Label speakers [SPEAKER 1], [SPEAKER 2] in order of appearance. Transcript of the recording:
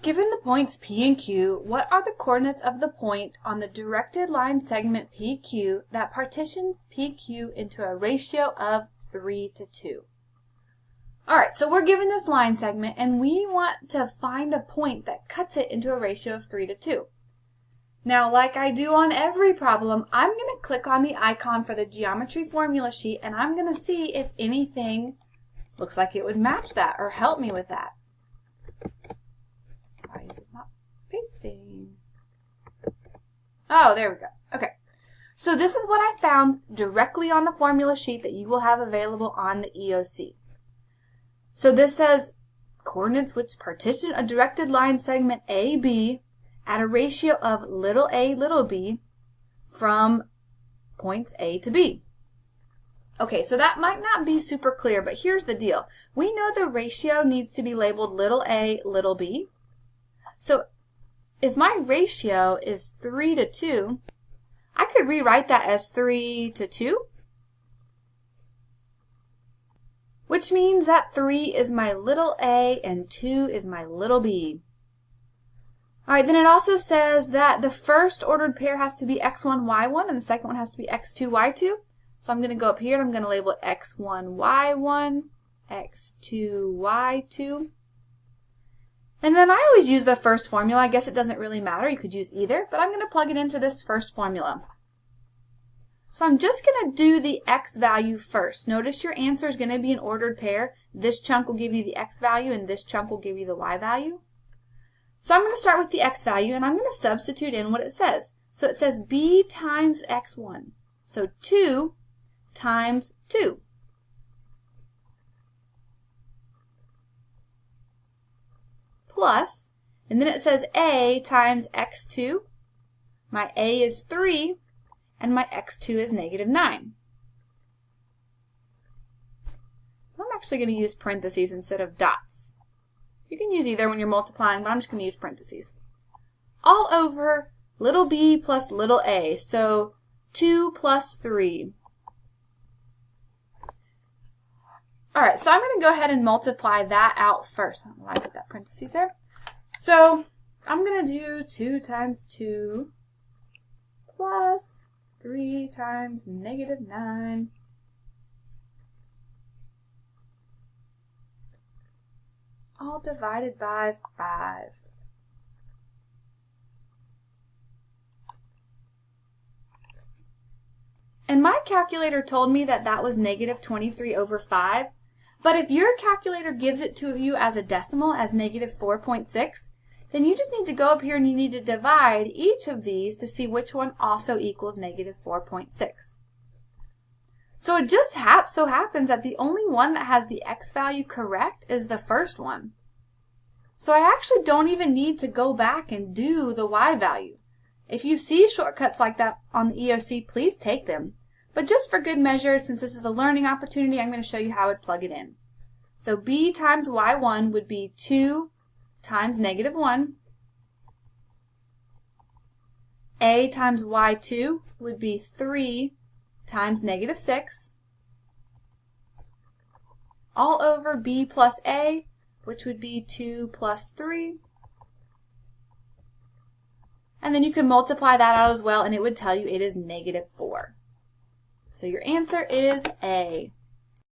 [SPEAKER 1] Given the points P and Q, what are the coordinates of the point on the directed line segment PQ that partitions PQ into a ratio of 3:2? Alright, so we're given this line segment and we want to find a point that cuts it into a ratio of 3:2. Now, like I do on every problem, I'm going to click on the icon for the geometry formula sheet and I'm going to see if anything looks like it would match that or help me with that. Why is this not pasting? Oh, there we go. Okay. So this is what I found directly on the formula sheet that you will have available on the EOC. So this says coordinates which partition a directed line segment AB at a ratio of little a, little b from points A to B. Okay, so that might not be super clear, but here's the deal. We know the ratio needs to be labeled little a, little b. So if my ratio is 3:2, I could rewrite that as 3:2, which means that 3 is my little a and 2 is my little b. All right, then it also says that the first ordered pair has to be x1, y1, and the second one has to be x2, y2. So I'm going to go up here and I'm going to label it x1, y1, x2, y2. And then I always use the first formula. I guess it doesn't really matter. You could use either, but I'm going to plug it into this first formula. So I'm just going to do the x value first. Notice your answer is going to be an ordered pair. This chunk will give you the x value and this chunk will give you the y value. So I'm going to start with the x value and I'm going to substitute in what it says. So it says b times x1. So 2 times 2. Plus, and then it says a times x2. My a is 3, and my x2 is -9. I'm actually going to use parentheses instead of dots. You can use either when you're multiplying, but I'm just going to use parentheses. All over little b plus little a, so 2 plus 3. All right, so I'm going to go ahead and multiply that out first. I don't know why I put that parentheses there. So I'm going to do 2 times 2 plus 3 times -9. All divided by 5. And my calculator told me that that was -23/5. But if your calculator gives it to you as a decimal, as -4.6, then you just need to go up here and you need to divide each of these to see which one also equals -4.6. So it just so happens that the only one that has the x value correct is the first one. So I actually don't even need to go back and do the y value. If you see shortcuts like that on the EOC, please take them. But just for good measure, since this is a learning opportunity, I'm going to show you how I would plug it in. So b times y1 would be 2 times -1. A times y2 would be 3 times -6. All over b plus a, which would be 2 plus 3. And then you can multiply that out as well, and it would tell you it is -4. So your answer is A.